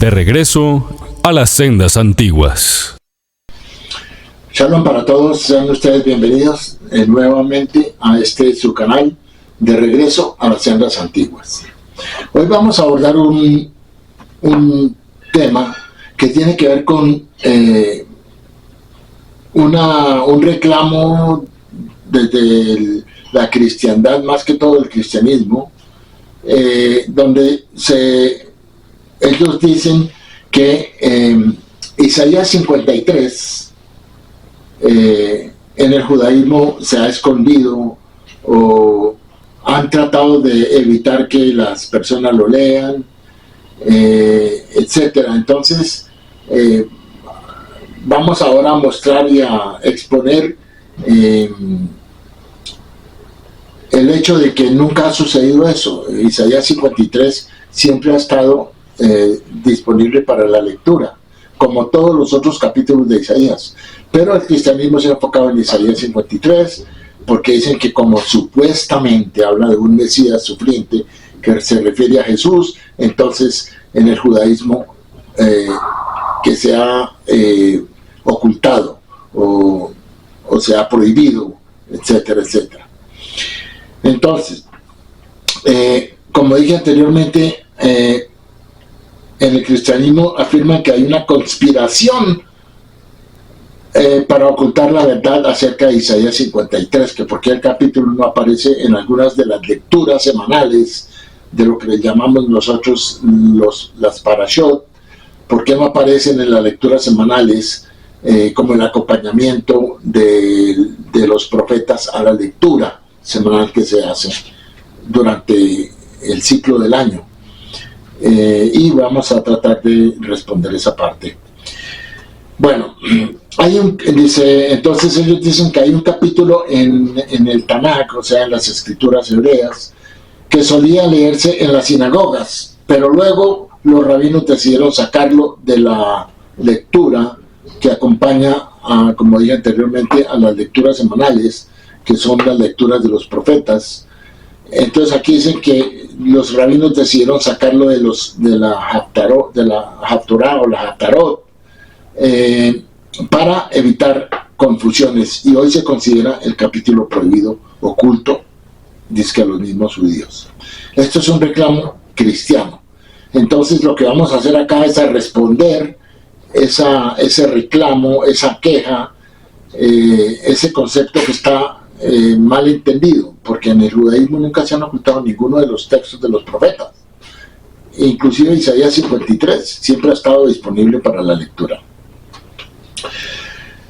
De regreso a las sendas antiguas. Shalom para todos, sean ustedes bienvenidos nuevamente a su canal de regreso a las sendas antiguas. Hoy vamos a abordar un tema que tiene que ver con un reclamo desde la cristiandad, más que todo el cristianismo, donde ellos dicen que Isaías 53 en el judaísmo se ha escondido o han tratado de evitar que las personas lo lean, etcétera. Entonces vamos ahora a mostrar y a exponer el hecho de que nunca ha sucedido eso. Isaías 53 siempre ha estado disponible para la lectura, como todos los otros capítulos de Isaías, pero el cristianismo se ha enfocado en Isaías 53 porque dicen que como supuestamente habla de un Mesías sufriente que se refiere a Jesús, entonces en el judaísmo que se ha ocultado o se ha prohibido, etcétera, etcétera. Entonces, como dije anteriormente, en el cristianismo afirman que hay una conspiración para ocultar la verdad acerca de Isaías 53, que porque el capítulo no aparece en algunas de las lecturas semanales de lo que le llamamos nosotros las parashot, ¿por qué no aparecen en las lecturas semanales como el acompañamiento de los profetas a la lectura semanal que se hace durante el ciclo del año? Y vamos a tratar de responder esa parte. Bueno, entonces ellos dicen que hay un capítulo en el Tanakh, o sea, en las escrituras hebreas, que solía leerse en las sinagogas, pero luego los rabinos decidieron sacarlo de la lectura que acompaña, como dije anteriormente, a las lecturas semanales, que son las lecturas de los profetas. Entonces aquí dicen que los rabinos decidieron sacarlo de la Haftorah o la Haftarot, para evitar confusiones, y hoy se considera el capítulo prohibido, oculto, dice a los mismos judíos. Esto es un reclamo cristiano. Entonces lo que vamos a hacer acá es a responder ese reclamo, esa queja, ese concepto que está mal entendido, porque en el judaísmo nunca se han ocultado ninguno de los textos de los profetas. Inclusive Isaías 53 siempre ha estado disponible para la lectura.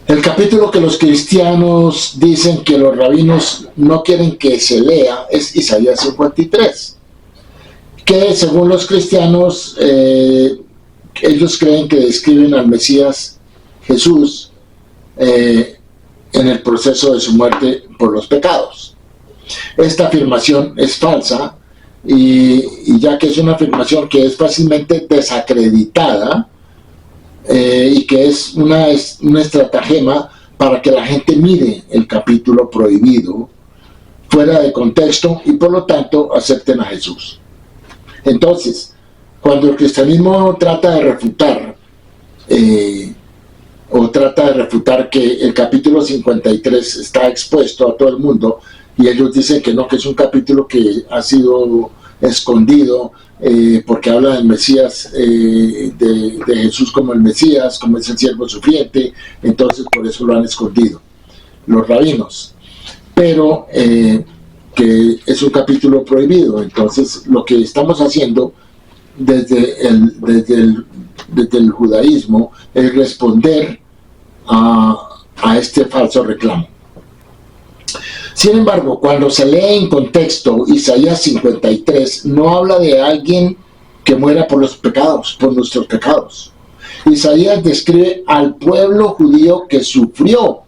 El capítulo que los cristianos dicen que los rabinos no quieren que se lea es Isaías 53, que según los cristianos ellos creen que describen al Mesías Jesús en el proceso de su muerte por los pecados. Esta afirmación es falsa, y ya que es una afirmación que es fácilmente desacreditada, y que es una estratagema para que la gente mire el capítulo prohibido fuera de contexto y por lo tanto acepten a Jesús. Entonces, cuando el cristianismo trata de refutar que el capítulo 53 está expuesto a todo el mundo, y ellos dicen que no, que es un capítulo que ha sido escondido porque habla del Mesías, de Jesús como el Mesías, como es el siervo sufriente, entonces por eso lo han escondido los rabinos, pero que es un capítulo prohibido. Entonces lo que estamos haciendo desde el judaísmo es responder a este falso reclamo. Sin embargo, cuando se lee en contexto, Isaías 53 no habla de alguien que muera por los pecados, por nuestros pecados. Isaías describe al pueblo judío que sufrió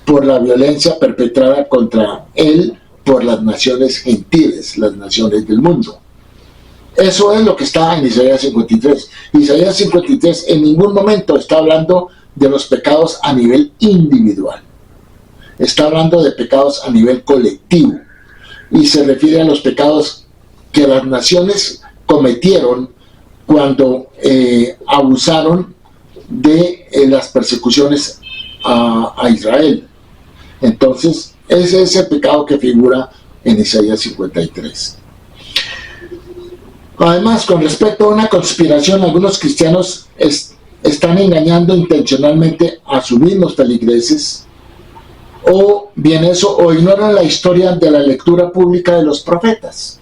por la violencia perpetrada contra él por las naciones gentiles, las naciones del mundo. Eso es lo que está en Isaías 53. Isaías 53 en ningún momento está hablando de los pecados a nivel individual. Está hablando de pecados a nivel colectivo. Y se refiere a los pecados que las naciones cometieron cuando abusaron de las persecuciones a Israel. Entonces, ese es el pecado que figura en Isaías 53. Además, con respecto a una conspiración, algunos cristianos están engañando intencionalmente a sus mismos feligreses, o bien eso, o ignoran la historia de la lectura pública de los profetas.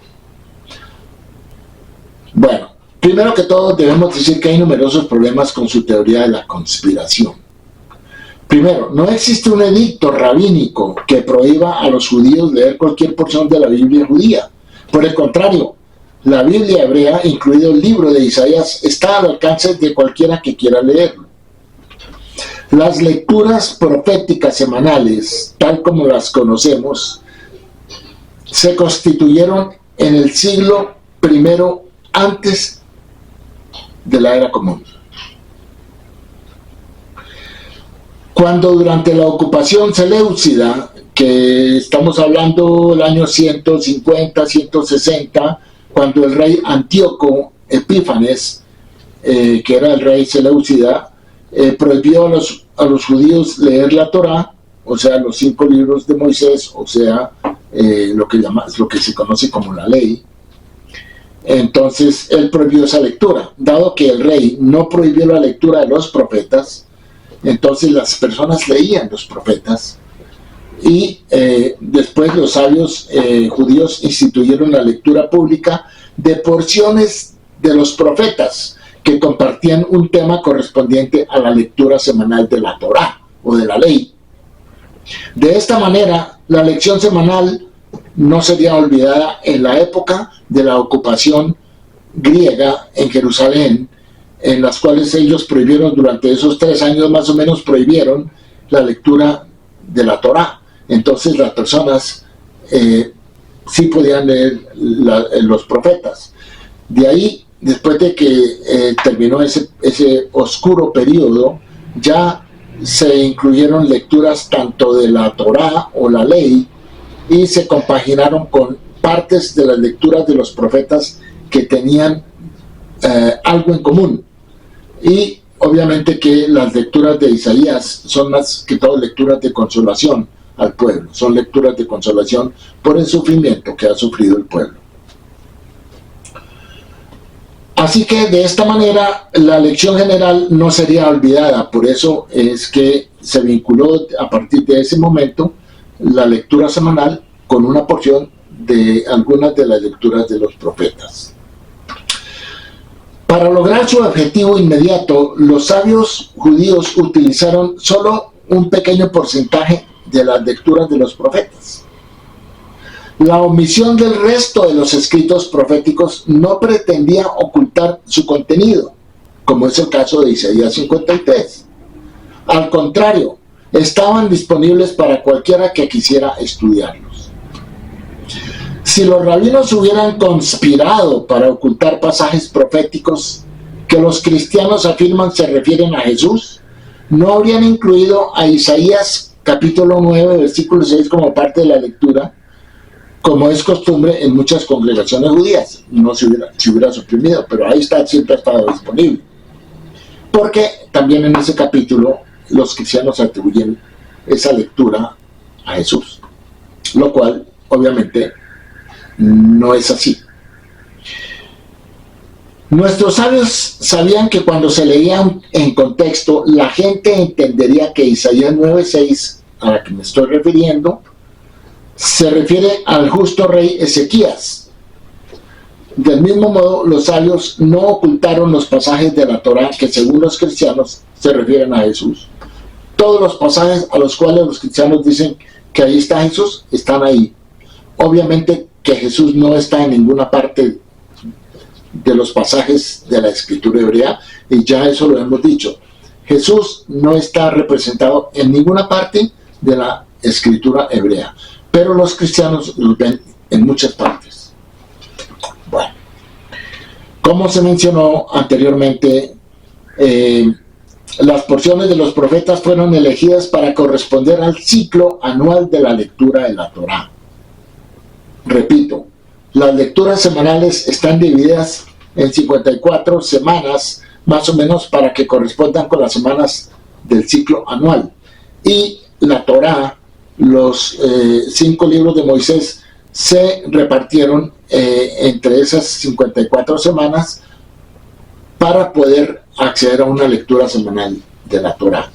Bueno, primero que todo debemos decir que hay numerosos problemas con su teoría de la conspiración. Primero, no existe un edicto rabínico que prohíba a los judíos leer cualquier porción de la Biblia judía. Por el contrario, la Biblia hebrea, incluido el libro de Isaías, está al alcance de cualquiera que quiera leerlo. Las lecturas proféticas semanales, tal como las conocemos, se constituyeron en el siglo I antes de la era común. Cuando durante la ocupación seleucida, que estamos hablando del año 150, 160, cuando el rey Antíoco Epífanes, que era el rey seleucida, prohibió a los judíos leer la Torá, o sea, los 5 libros de Moisés, o sea, lo que se conoce como la ley. Entonces él prohibió esa lectura. Dado que el rey no prohibió la lectura de los profetas, entonces las personas leían los profetas, y después los sabios judíos instituyeron la lectura pública de porciones de los profetas que compartían un tema correspondiente a la lectura semanal de la Torá o de la ley. De esta manera, la lección semanal no sería olvidada en la época de la ocupación griega en Jerusalén, en las cuales ellos prohibieron durante esos 3 años más o menos, prohibieron la lectura de la Torá. Entonces las personas sí podían leer los profetas. De ahí, después de que terminó ese oscuro periodo, ya se incluyeron lecturas tanto de la Torá o la ley, y se compaginaron con partes de las lecturas de los profetas que tenían algo en común. Y obviamente que las lecturas de Isaías son más que todo lecturas de consolación al pueblo, son lecturas de consolación por el sufrimiento que ha sufrido el pueblo. Así que de esta manera la lección general no sería olvidada. Por eso es que se vinculó a partir de ese momento la lectura semanal con una porción de algunas de las lecturas de los profetas. Para lograr su objetivo inmediato, los sabios judíos utilizaron solo un pequeño porcentaje de las lecturas de los profetas. La omisión del resto de los escritos proféticos no pretendía ocultar su contenido, como es el caso de Isaías 53. Al contrario, estaban disponibles para cualquiera que quisiera estudiarlos. Si los rabinos hubieran conspirado para ocultar pasajes proféticos que los cristianos afirman se refieren a Jesús, no habrían incluido a Isaías capítulo 9, versículo 6 como parte de la lectura, como es costumbre en muchas congregaciones judías. No se hubiera suprimido, pero ahí está, siempre ha estado disponible. Porque también en ese capítulo los cristianos atribuyen esa lectura a Jesús, lo cual obviamente no es así. Nuestros sabios sabían que cuando se leían en contexto, la gente entendería que Isaías 9:6, a la que me estoy refiriendo, se refiere al justo rey Ezequías. Del mismo modo, los sabios no ocultaron los pasajes de la Torá que según los cristianos se refieren a Jesús. Todos los pasajes a los cuales los cristianos dicen que ahí está Jesús, están ahí. Obviamente que Jesús no está en ninguna parte de los pasajes de la escritura hebrea, y ya eso lo hemos dicho. Jesús no está representado en ninguna parte de la escritura hebrea, pero los cristianos los ven en muchas partes. Bueno, como se mencionó anteriormente, las porciones de los profetas fueron elegidas para corresponder al ciclo anual de la lectura de la Torá. Repito, las lecturas semanales están divididas en 54 semanas, más o menos, para que correspondan con las semanas del ciclo anual. Y la Torá, los 5 libros de Moisés, se repartieron entre esas 54 semanas para poder acceder a una lectura semanal de la Torá.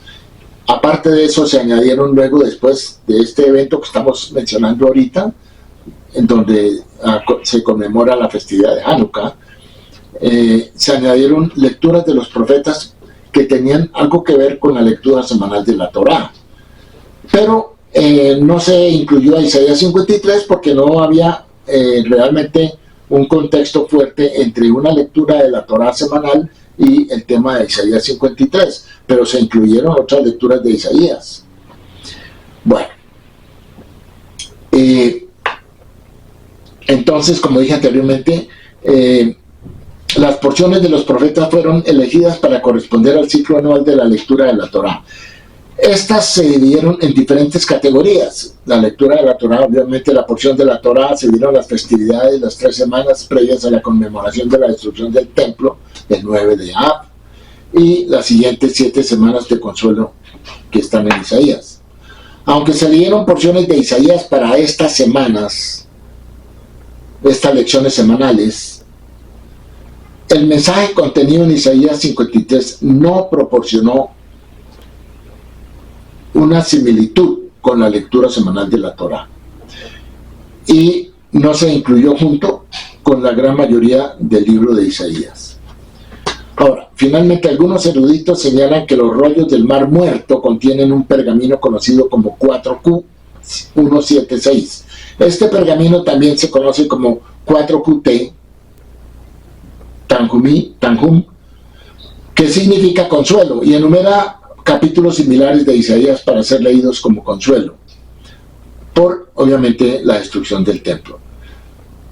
Aparte de eso, se añadieron luego, después de este evento que estamos mencionando ahorita, en donde se conmemora la festividad de Hanukkah, se añadieron lecturas de los profetas que tenían algo que ver con la lectura semanal de la Torá. Pero no se incluyó a Isaías 53 porque no había realmente un contexto fuerte entre una lectura de la Torá semanal y el tema de Isaías 53, pero se incluyeron otras lecturas de Isaías. Bueno, entonces, como dije anteriormente, las porciones de los profetas fueron elegidas para corresponder al ciclo anual de la lectura de la Torá. Estas se dividieron en diferentes categorías. La lectura de la Torá, obviamente la porción de la Torá, se dieron las festividades, las 3 semanas previas a la conmemoración de la destrucción del templo, el 9 de Av, y las siguientes 7 semanas de consuelo que están en Isaías. Aunque se leyeron porciones de Isaías para estas semanas, estas lecciones semanales, el mensaje contenido en Isaías 53 no proporcionó una similitud con la lectura semanal de la Torá y no se incluyó junto con la gran mayoría del libro de Isaías. Ahora, finalmente, algunos eruditos señalan que los rollos del Mar Muerto contienen un pergamino conocido como 4Q176. Este pergamino también se conoce como 4QT, Tanhum, que significa consuelo, y enumera capítulos similares de Isaías para ser leídos como consuelo, por, obviamente, la destrucción del templo.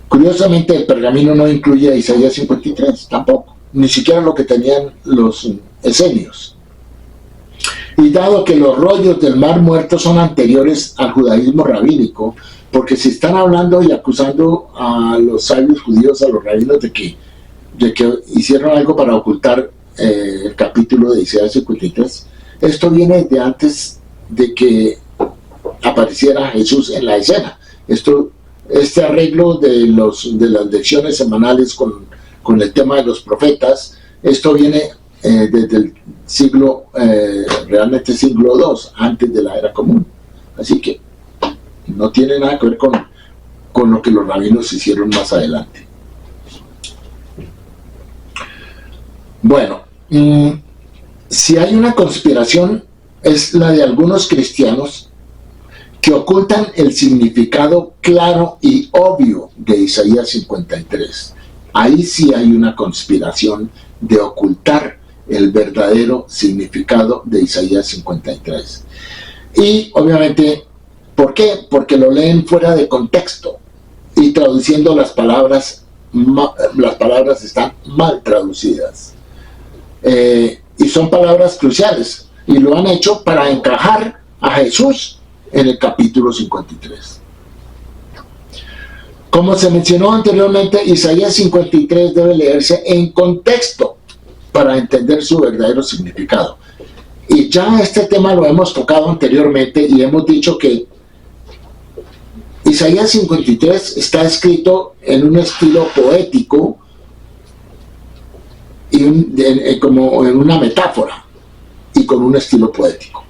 Curiosamente, el pergamino no incluye a Isaías 53, tampoco, ni siquiera lo que tenían los esenios. Y dado que los rollos del Mar Muerto son anteriores al judaísmo rabínico, porque se están hablando y acusando a los sabios judíos, a los rabinos, de que hicieron algo para ocultar el capítulo de Isaías 53, esto viene de antes de que apareciera Jesús en la escena. Este arreglo de las lecciones semanales con el tema de los profetas, esto viene desde el siglo, realmente siglo II, antes de la era común. Así que no tiene nada que ver con lo que los rabinos hicieron más adelante. Bueno, si hay una conspiración, es la de algunos cristianos que ocultan el significado claro y obvio de Isaías 53. Ahí sí hay una conspiración de ocultar el verdadero significado de Isaías 53. Y obviamente, ¿por qué? Porque lo leen fuera de contexto y traduciendo las palabras están mal traducidas. Y son palabras cruciales, y lo han hecho para encajar a Jesús en el capítulo 53. Como se mencionó anteriormente, Isaías 53 debe leerse en contexto para entender su verdadero significado. Y ya este tema lo hemos tocado anteriormente y hemos dicho que Isaías 53 está escrito en un estilo poético y como en una metáfora y con un estilo poético.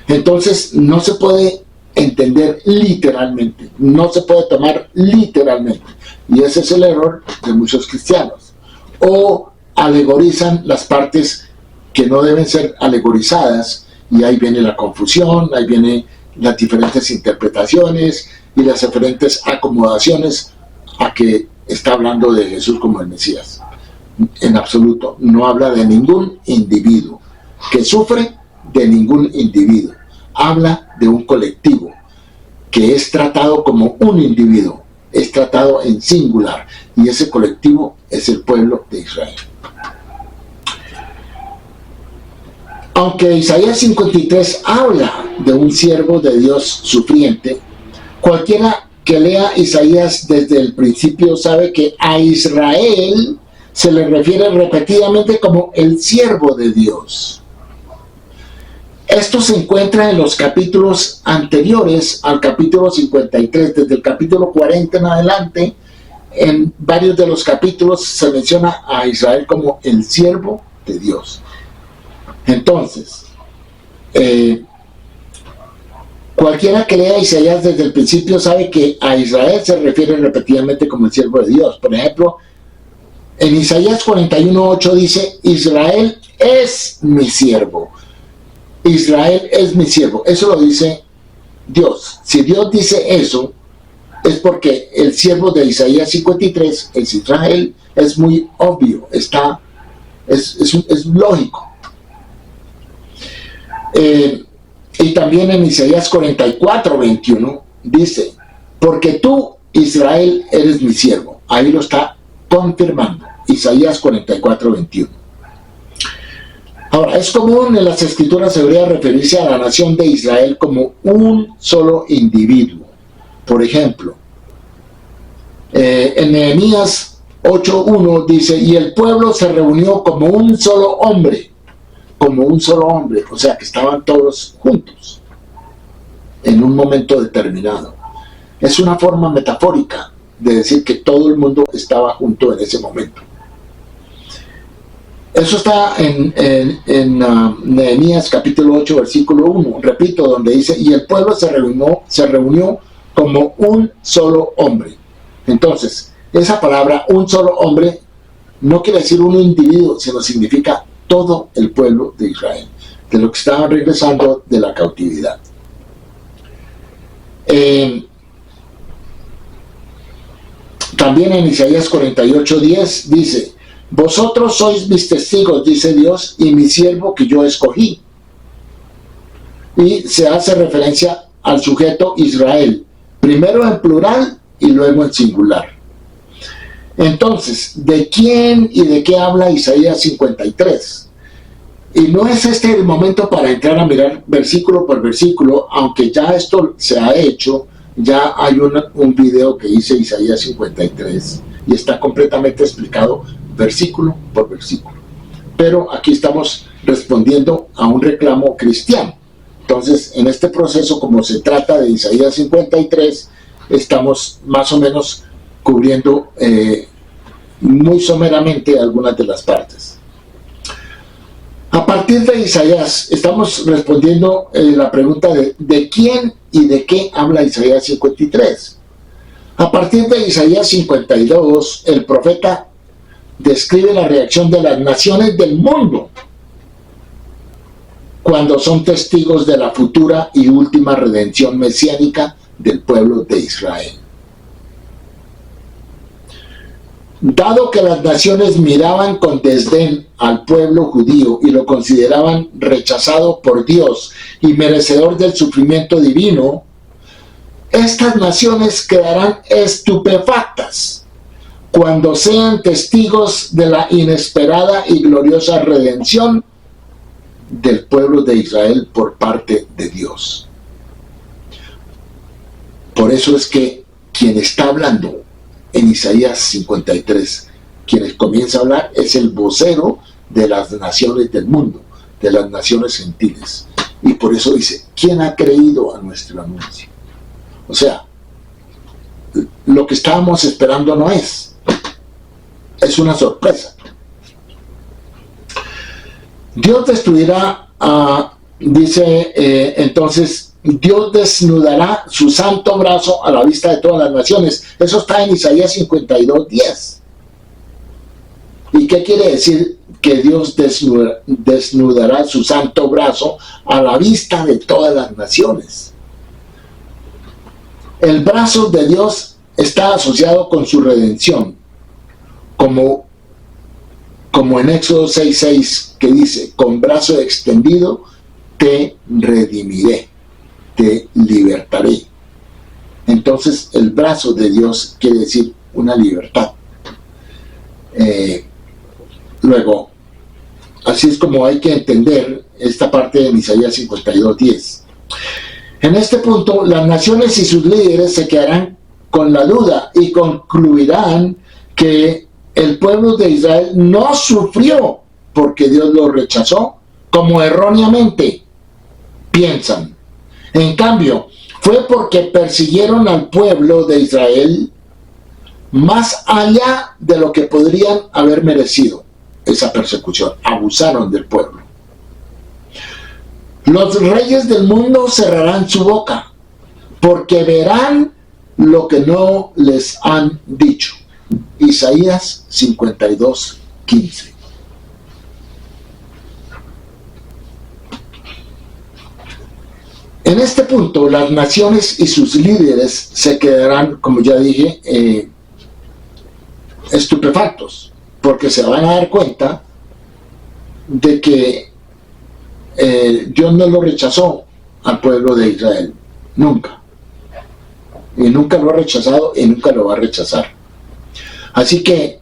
Entonces no se puede entender literalmente, no se puede tomar literalmente, y ese es el error de muchos cristianos. O alegorizan las partes que no deben ser alegorizadas, y ahí viene la confusión, ahí vienen las diferentes interpretaciones y las diferentes acomodaciones a que está hablando de Jesús como el Mesías. En absoluto, no habla de ningún individuo que sufre, de ningún individuo. Habla de un colectivo que es tratado como un individuo, es tratado en singular, y ese colectivo es el pueblo de Israel. Aunque Isaías 53 habla de un siervo de Dios sufriente, cualquiera que lea Isaías desde el principio sabe que a Israel se le refiere repetidamente como el siervo de Dios. Esto se encuentra en los capítulos anteriores al capítulo 53, desde el capítulo 40 en adelante. En varios de los capítulos se menciona a Israel como el siervo de Dios. Entonces, cualquiera que lea Isaías desde el principio sabe que a Israel se refiere repetidamente como el siervo de Dios. Por ejemplo, en Isaías 41:8 dice: Israel es mi siervo. Israel es mi siervo. Eso lo dice Dios. Si Dios dice eso, es porque el siervo de Isaías 53 es Israel. Es muy obvio, es lógico. Y también en Isaías 44:21 dice: porque tú, Israel, eres mi siervo. Ahí lo está confirmando. Isaías 44:21. Ahora, es común en las escrituras hebreas referirse a la nación de Israel como un solo individuo. Por ejemplo, en Nehemías 8:1 dice: y el pueblo se reunió como un solo hombre. Como un solo hombre, o sea que estaban todos juntos en un momento determinado. Es una forma metafórica de decir que todo el mundo estaba junto en ese momento. Eso está en Nehemías capítulo 8, versículo 1, repito, donde dice: y el pueblo se reunió como un solo hombre. Entonces, esa palabra, un solo hombre, no quiere decir un individuo, sino significa todo el pueblo de Israel, de lo que estaban regresando de la cautividad. También en Isaías 48:10 dice: vosotros sois mis testigos, dice Dios, y mi siervo que yo escogí. Y se hace referencia al sujeto Israel, primero en plural y luego en singular. Entonces, ¿de quién y de qué habla Isaías 53? Y no es este el momento para entrar a mirar versículo por versículo, aunque ya esto se ha hecho. Ya hay un video que hice Isaías 53 y está completamente explicado versículo por versículo. Pero aquí estamos respondiendo a un reclamo cristiano. Entonces, en este proceso, como se trata de Isaías 53, estamos más o menos cubriendo muy someramente algunas de las partes. A partir de Isaías, estamos respondiendo la pregunta de quién y de qué habla Isaías 53. A partir de Isaías 52, el profeta describe la reacción de las naciones del mundo cuando son testigos de la futura y última redención mesiánica del pueblo de Israel. Dado que las naciones miraban con desdén al pueblo judío y lo consideraban rechazado por Dios y merecedor del sufrimiento divino, estas naciones quedarán estupefactas cuando sean testigos de la inesperada y gloriosa redención del pueblo de Israel por parte de Dios. Por eso es que quien está hablando en Isaías 53, quien comienza a hablar es el vocero de las naciones del mundo, de las naciones gentiles. Y por eso dice: ¿quién ha creído a nuestro anuncio? O sea, lo que estábamos esperando no es una sorpresa. Dios destruirá, dice entonces, Dios desnudará su santo brazo a la vista de todas las naciones. Eso está en Isaías 52:10. ¿Y qué quiere decir que Dios desnudará su santo brazo a la vista de todas las naciones? El brazo de Dios está asociado con su redención, como en Éxodo 6:6, que dice: con brazo extendido te redimiré, te libertaré. Entonces, el brazo de Dios quiere decir una libertad. Luego, así es como hay que entender esta parte de Isaías 52:10. En este punto, las naciones y sus líderes se quedarán con la duda y concluirán que el pueblo de Israel no sufrió porque Dios lo rechazó, como erróneamente piensan. En cambio, fue porque persiguieron al pueblo de Israel más allá de lo que podrían haber merecido esa persecución. Abusaron del pueblo. Los reyes del mundo cerrarán su boca, porque verán lo que no les han dicho. Isaías 52:15. En este punto, las naciones y sus líderes se quedarán, como ya dije, estupefactos, porque se van a dar cuenta de que Dios no lo rechazó al pueblo de Israel, nunca. Y nunca lo ha rechazado y nunca lo va a rechazar. Así que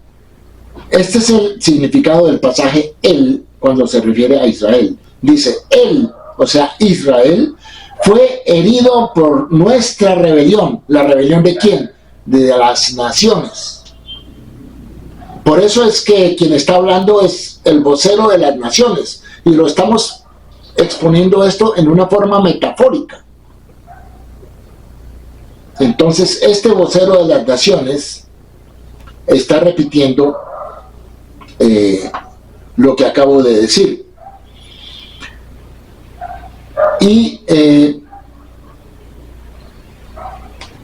este es el significado del pasaje él cuando se refiere a Israel. Dice él, o sea Israel, fue herido por nuestra rebelión. ¿La rebelión de quién? De las naciones. Por eso es que quien está hablando es el vocero de las naciones, y lo estamos exponiendo esto en una forma metafórica. Entonces este vocero de las naciones está repitiendo lo que acabo de decir. Y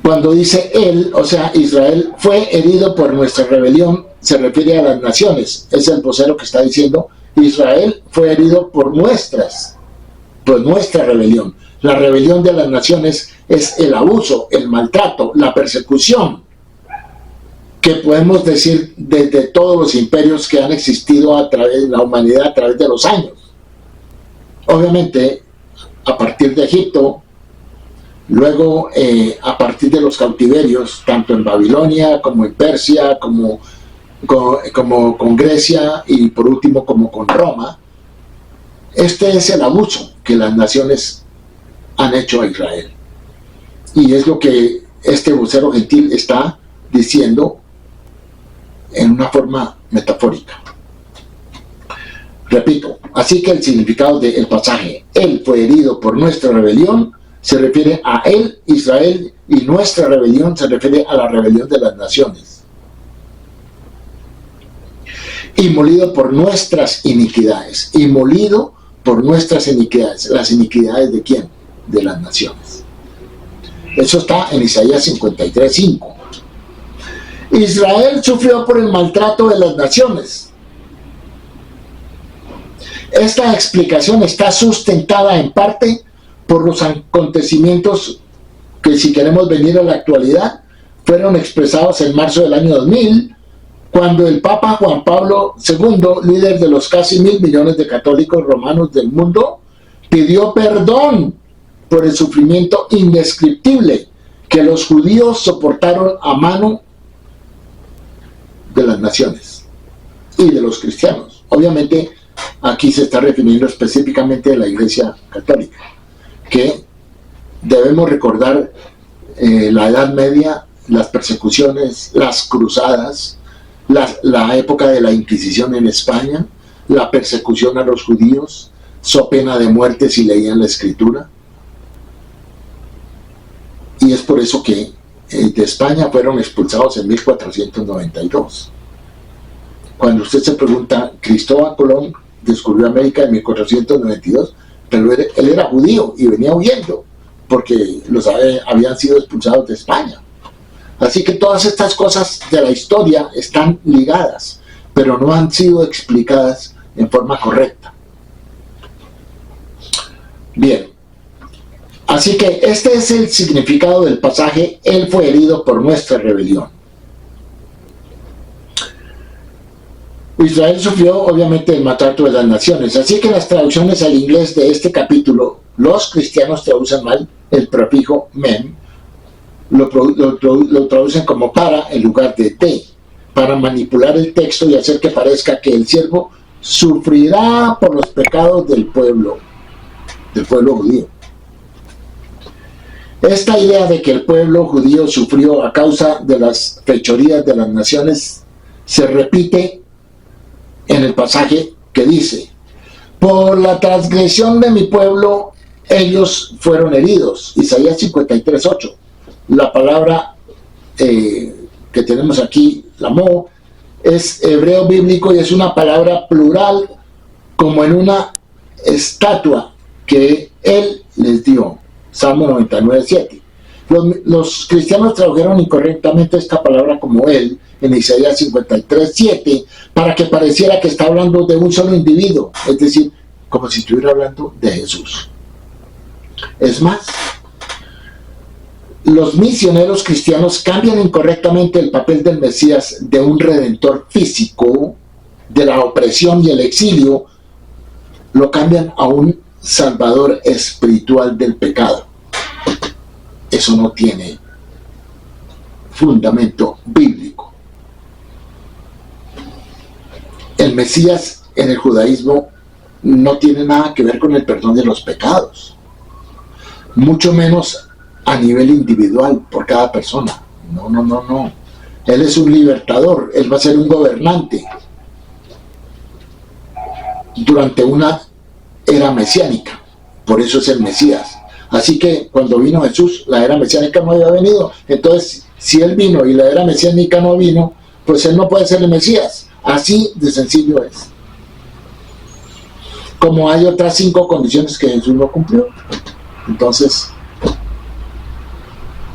cuando dice él, o sea Israel, fue herido por nuestra rebelión, se refiere a las naciones. Es el vocero que está diciendo Israel fue herido por nuestra rebelión. La rebelión de las naciones es el abuso, el maltrato, la persecución, que podemos decir desde todos los imperios que han existido a través de la humanidad a través de los años. Obviamente, a partir de Egipto, luego a partir de los cautiverios, tanto en Babilonia como en Persia, como con Grecia y por último como con Roma. Este es el abuso que las naciones han hecho a Israel. Y es lo que este vocero gentil está diciendo en una forma metafórica. Repito, así que el significado del pasaje, él fue herido por nuestra rebelión, se refiere a él, Israel, y nuestra rebelión se refiere a la rebelión de las naciones. Y molido por nuestras iniquidades, y molido por nuestras iniquidades. ¿Las iniquidades de quién? De las naciones. Eso está en Isaías 53:5. Israel sufrió por el maltrato de las naciones. Esta explicación está sustentada en parte por los acontecimientos que, si queremos venir a la actualidad, fueron expresados en marzo del año 2000, cuando el Papa Juan Pablo II, líder de los casi 1.000 millones de católicos romanos del mundo, pidió perdón por el sufrimiento indescriptible que los judíos soportaron a mano de las naciones y de los cristianos. Obviamente aquí se está refiriendo específicamente a la Iglesia Católica, que debemos recordar la Edad Media, las persecuciones, las cruzadas, la época de la Inquisición en España, la persecución a los judíos, so pena de muerte si leían la Escritura. Y es por eso que de España fueron expulsados en 1492. Cuando usted se pregunta, Cristóbal Colón descubrió América en 1492, pero él era judío y venía huyendo porque habían sido expulsados de España. Así que todas estas cosas de la historia están ligadas, pero no han sido explicadas en forma correcta. Bien, así que este es el significado del pasaje, él fue herido por nuestra rebelión. Israel sufrió obviamente el maltrato de las naciones, así que las traducciones al inglés de este capítulo, los cristianos traducen mal el prefijo men, lo traducen como para en lugar de para manipular el texto y hacer que parezca que el siervo sufrirá por los pecados del pueblo judío. Esta idea de que el pueblo judío sufrió a causa de las fechorías de las naciones se repite en el pasaje que dice: por la transgresión de mi pueblo ellos fueron heridos. Isaías 53:8. La palabra que tenemos aquí, lamó, es hebreo bíblico y es una palabra plural, como en una estatua que él les dio. Salmo 99:7. Los cristianos tradujeron incorrectamente esta palabra como él en Isaías 53:7 para que pareciera que está hablando de un solo individuo, es decir, como si estuviera hablando de Jesús. Es más, los misioneros cristianos cambian incorrectamente el papel del Mesías de un redentor físico de la opresión y el exilio, lo cambian a un salvador espiritual del pecado. Eso no tiene fundamento bíblico. El Mesías en el judaísmo no tiene nada que ver con el perdón de los pecados, mucho menos a nivel individual por cada persona. No. Él es un libertador, él va a ser un gobernante durante una era mesiánica, por eso es el Mesías. Así que cuando vino Jesús, la era mesiánica no había venido. Entonces, si él vino y la era mesiánica no vino, pues él no puede ser el Mesías. Así de sencillo es. Como hay otras 5 condiciones que Jesús no cumplió, entonces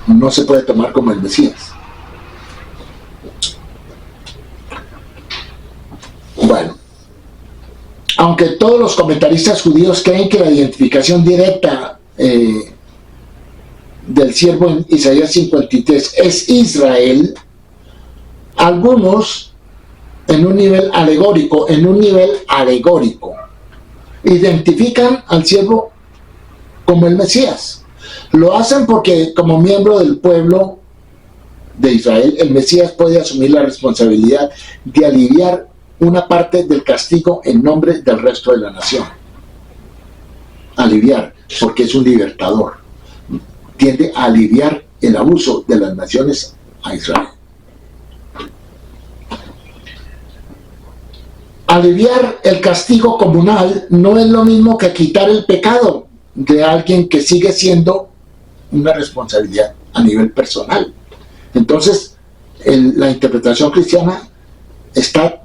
no se puede tomar como el Mesías. Bueno, aunque todos los comentaristas judíos creen que la identificación directa del siervo en Isaías 53 es Israel, algunos en un nivel alegórico, identifican al siervo como el Mesías. Lo hacen porque como miembro del pueblo de Israel, el Mesías puede asumir la responsabilidad de aliviar una parte del castigo en nombre del resto de la nación. Aliviar, porque es un libertador. Tiende a aliviar el abuso de las naciones a Israel. Aliviar el castigo comunal no es lo mismo que quitar el pecado de alguien que sigue siendo una responsabilidad a nivel personal. Entonces, la interpretación cristiana está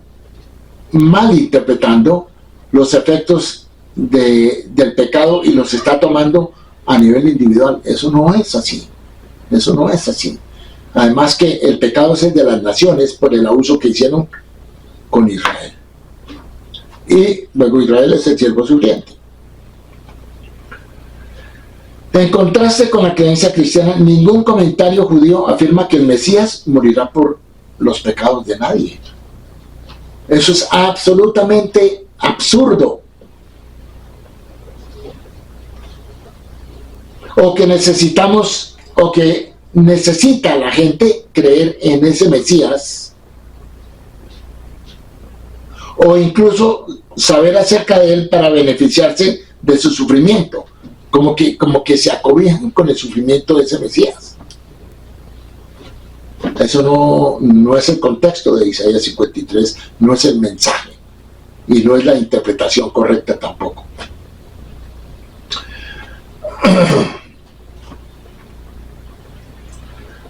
mal interpretando los efectos del pecado y los está tomando a nivel individual. Eso no es así. Además que el pecado es el de las naciones por el abuso que hicieron con Israel. Y luego Israel es el siervo sufriente. En contraste con la creencia cristiana, ningún comentario judío afirma que el Mesías morirá por los pecados de nadie. Eso es absolutamente absurdo. O que necesita la gente creer en ese Mesías, o incluso saber acerca de él para beneficiarse de su sufrimiento, como que se acobijan con el sufrimiento de ese Mesías. Eso no es el contexto de Isaías 53, no es el mensaje, y no es la interpretación correcta tampoco.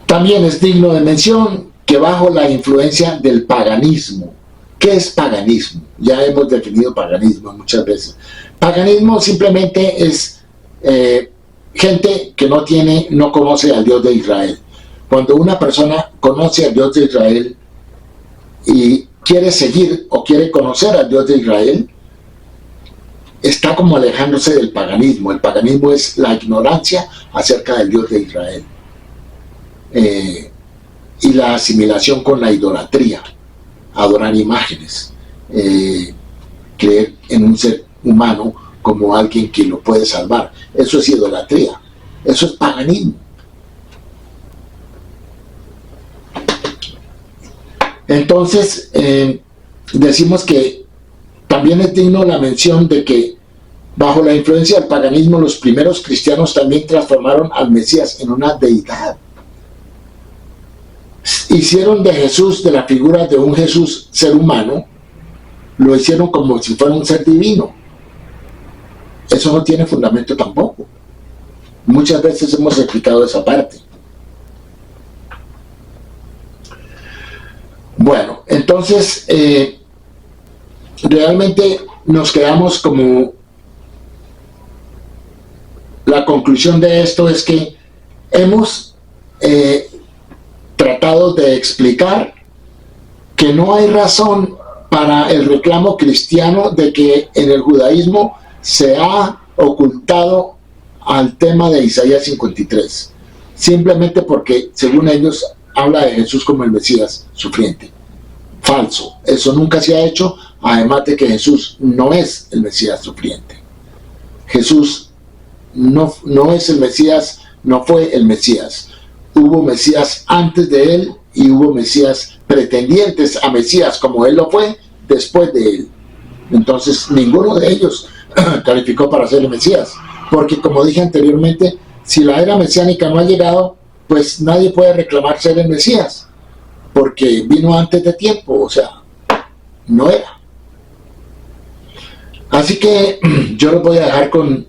También es digno de mención que bajo la influencia del paganismo. ¿Qué es paganismo? Ya hemos definido paganismo muchas veces. Paganismo simplemente es gente que no conoce al Dios de Israel. Cuando una persona conoce al Dios de Israel y quiere seguir o quiere conocer al Dios de Israel, está como alejándose del paganismo. El paganismo es la ignorancia acerca del Dios de Israel. Y la asimilación con la idolatría, adorar imágenes, creer en un ser humano como alguien que lo puede salvar. Eso es idolatría, eso es paganismo. Entonces, decimos que también es digno la mención de que bajo la influencia del paganismo los primeros cristianos también transformaron al Mesías en una deidad. hicieron de Jesús, de la figura de un Jesús ser humano, lo hicieron como si fuera un ser divino. Eso no tiene fundamento tampoco. Muchas veces hemos explicado esa parte. Bueno, entonces realmente nos quedamos como la conclusión de esto es que hemos tratado de explicar que no hay razón para el reclamo cristiano de que en el judaísmo se ha ocultado al tema de Isaías 53, simplemente porque, según ellos, habla de Jesús como el Mesías sufriente. Falso, eso nunca se ha hecho, además de que Jesús no es el Mesías sufriente. Jesús no es el Mesías, no fue el Mesías. Hubo Mesías antes de él y hubo Mesías pretendientes a Mesías como él lo fue después de él. Entonces ninguno de ellos calificó para ser el Mesías, porque como dije anteriormente, si la era mesiánica no ha llegado, pues nadie puede reclamar ser el Mesías, porque vino antes de tiempo, o sea, no era. Así que yo los voy a dejar con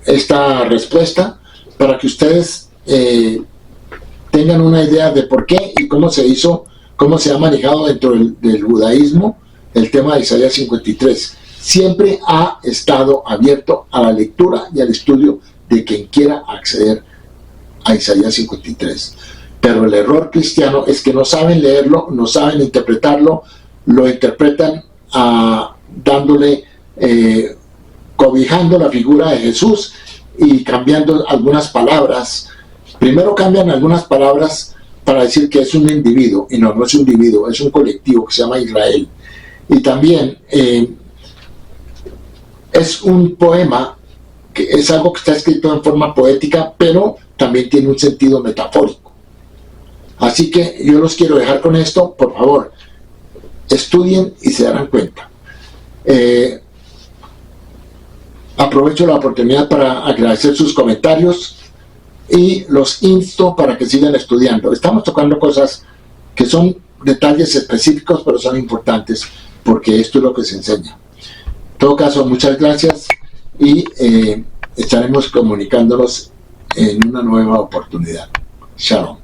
esta respuesta para que ustedes tengan una idea de por qué y cómo se hizo, cómo se ha manejado dentro del judaísmo el tema de Isaías 53. Siempre ha estado abierto a la lectura y al estudio de quien quiera acceder a Isaías 53. Pero el error cristiano es que no saben leerlo, no saben interpretarlo, lo interpretan dándole, cobijando la figura de Jesús y cambiando algunas palabras. Primero cambian algunas palabras para decir que es un individuo, y no es un individuo, es un colectivo que se llama Israel. Y también es un poema, que es algo que está escrito en forma poética, pero también tiene un sentido metafórico. Así que yo los quiero dejar con esto, por favor, estudien y se darán cuenta. Aprovecho la oportunidad para agradecer sus comentarios y los insto para que sigan estudiando. Estamos tocando cosas que son detalles específicos, pero son importantes porque esto es lo que se enseña. En todo caso, muchas gracias y estaremos comunicándonos en una nueva oportunidad. Shalom.